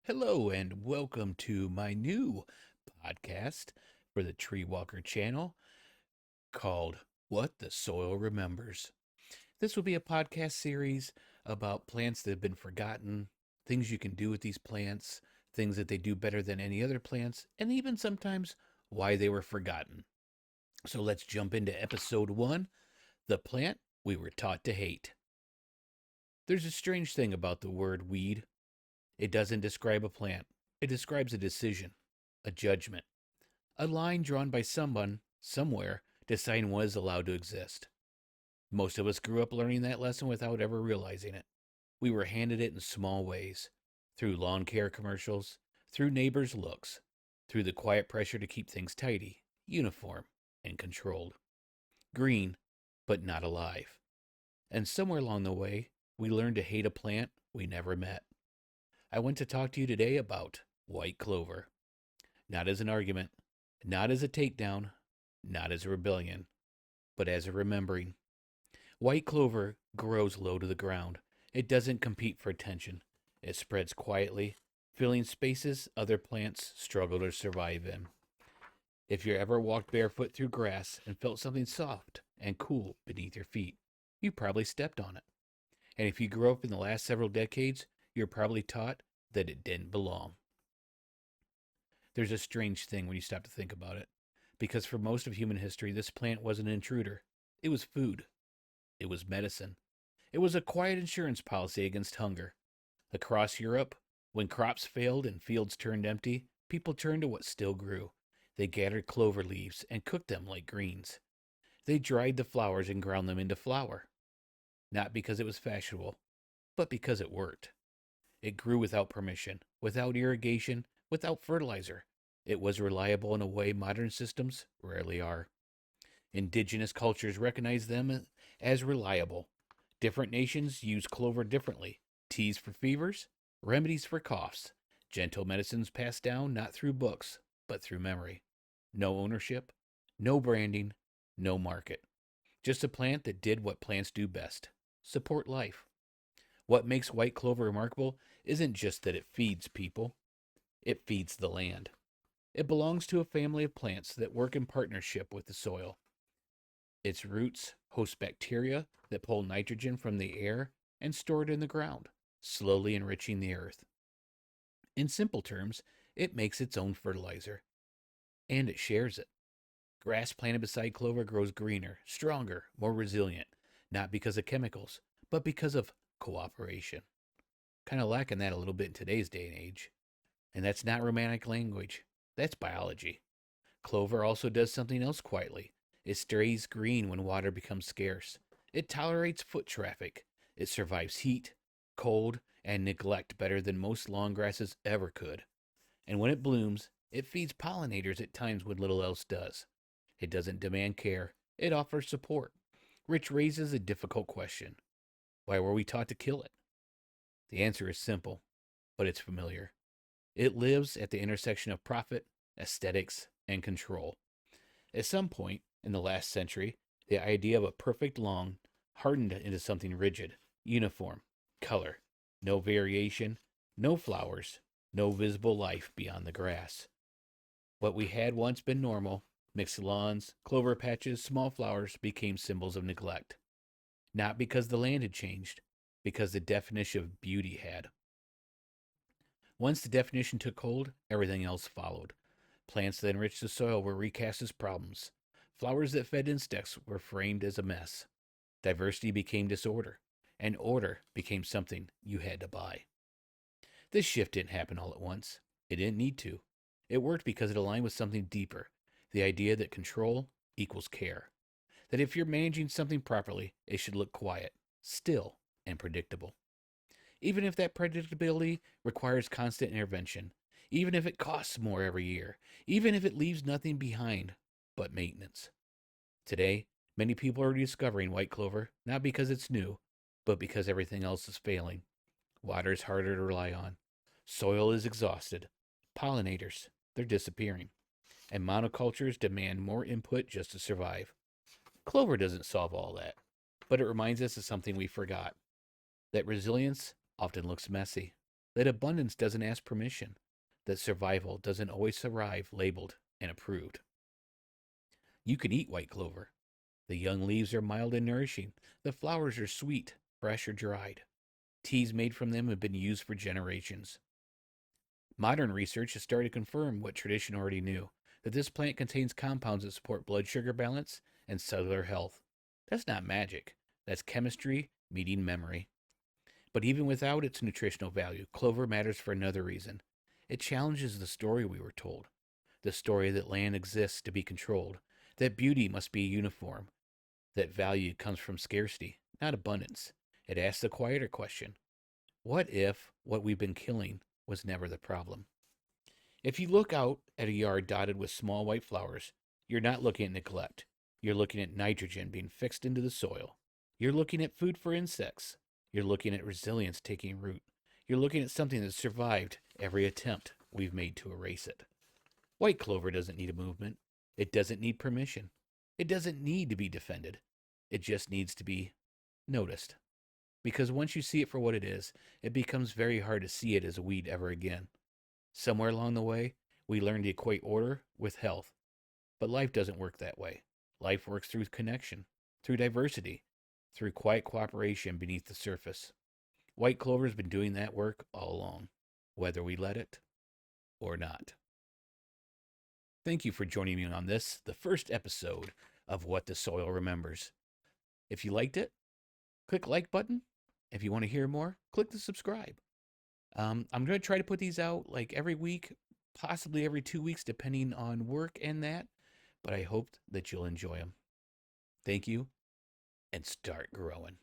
Hello and welcome to my new podcast for the TreeWalker channel called What the Soil Remembers. This will be a podcast series about plants that have been forgotten, things you can do with these plants, things that they do better than any other plants, and even sometimes why they were forgotten. So let's jump into episode 1, The Plant We Were Taught to Hate. There's a strange thing about the word weed. It doesn't describe a plant. It describes a decision, a judgment, a line drawn by someone, somewhere, deciding what is allowed to exist. Most of us grew up learning that lesson without ever realizing it. We were handed it in small ways, through lawn care commercials, through neighbors' looks, through the quiet pressure to keep things tidy, uniform, and controlled. Green, but not alive. And somewhere along the way, we learned to hate a plant we never met. I want to talk to you today about white clover. Not as an argument, not as a takedown, not as a rebellion, but as a remembering. White clover grows low to the ground. It doesn't compete for attention. It spreads quietly, filling spaces other plants struggle to survive in. If you ever walked barefoot through grass and felt something soft and cool beneath your feet, you probably stepped on it. And if you grew up in the last several decades, you're probably taught that it didn't belong. There's a strange thing when you stop to think about it, because for most of human history, this plant was an intruder. It was food. It was medicine. It was a quiet insurance policy against hunger. Across Europe, when crops failed and fields turned empty, people turned to what still grew. They gathered clover leaves and cooked them like greens. They dried the flowers and ground them into flour. Not because it was fashionable, but because it worked. It grew without permission, without irrigation, without fertilizer. It was reliable in a way modern systems rarely are. Indigenous cultures recognize them as reliable. Different nations use clover differently. Teas for fevers, remedies for coughs, gentle medicines passed down not through books, but through memory. No ownership, no branding, no market. Just a plant that did what plants do best: support life. What makes white clover remarkable isn't just that it feeds people, it feeds the land. It belongs to a family of plants that work in partnership with the soil. Its roots host bacteria that pull nitrogen from the air and store it in the ground, slowly enriching the earth. In simple terms, it makes its own fertilizer, and it shares it. Grass planted beside clover grows greener, stronger, more resilient, not because of chemicals, but because of cooperation. Kind of lacking that a little bit in today's day and age. And that's not romantic language, that's biology. Clover also does something else quietly. It stays green when water becomes scarce. It tolerates foot traffic. It survives heat, cold, and neglect better than most lawn grasses ever could. And when it blooms, it feeds pollinators at times when little else does. It doesn't demand care, it offers support, which raises a difficult question. Why were we taught to kill it? The answer is simple, but it's familiar. It lives at the intersection of profit, aesthetics, and control. At some point in the last century, the idea of a perfect lawn hardened into something rigid, uniform, color, no variation, no flowers, no visible life beyond the grass. What we had once been normal, mixed lawns, clover patches, small flowers, became symbols of neglect. Not because the land had changed, because the definition of beauty had. Once the definition took hold, everything else followed. Plants that enriched the soil were recast as problems. Flowers that fed insects were framed as a mess. Diversity became disorder, and order became something you had to buy. This shift didn't happen all at once. It didn't need to. It worked because it aligned with something deeper: the idea that control equals care. That if you're managing something properly, it should look quiet, still, and predictable. Even if that predictability requires constant intervention, even if it costs more every year, even if it leaves nothing behind but maintenance. Today, many people are rediscovering white clover, not because it's new, but because everything else is failing. Water is harder to rely on. Soil is exhausted. Pollinators, they're disappearing. And monocultures demand more input just to survive. Clover doesn't solve all that, but it reminds us of something we forgot: that resilience often looks messy. that abundance doesn't ask permission, that survival doesn't always arrive labeled and approved. You can eat white clover. The young leaves are mild and nourishing. The flowers are sweet, fresh or dried. Teas made from them have been used for generations. Modern research has started to confirm what tradition already knew, that this plant contains compounds that support blood sugar balance and cellular health. That's not magic. That's chemistry meeting memory. But even without its nutritional value, clover matters for another reason. It challenges the story we were told, the story that land exists to be controlled, that beauty must be uniform, that value comes from scarcity, not abundance. It asks the quieter question: what if what we've been killing was never the problem? If you look out at a yard dotted with small white flowers, you're not looking at neglect. You're looking at nitrogen being fixed into the soil. You're looking at food for insects. You're looking at resilience taking root. You're looking at something that survived every attempt we've made to erase it. White clover doesn't need a movement. It doesn't need permission. It doesn't need to be defended. It just needs to be noticed. Because once you see it for what it is, it becomes very hard to see it as a weed ever again. Somewhere along the way, we learned to equate order with health. But life doesn't work that way. Life works through connection, through diversity, through quiet cooperation beneath the surface. White clover's been doing that work all along, whether we let it or not. Thank you for joining me on this, the first episode of What the Soil Remembers. If you liked it, click like button. If you want to hear more, click the subscribe. I'm going to try to put these out like every week, possibly every 2 weeks, depending on work and that. But I hope that you'll enjoy them. Thank you, and start growing.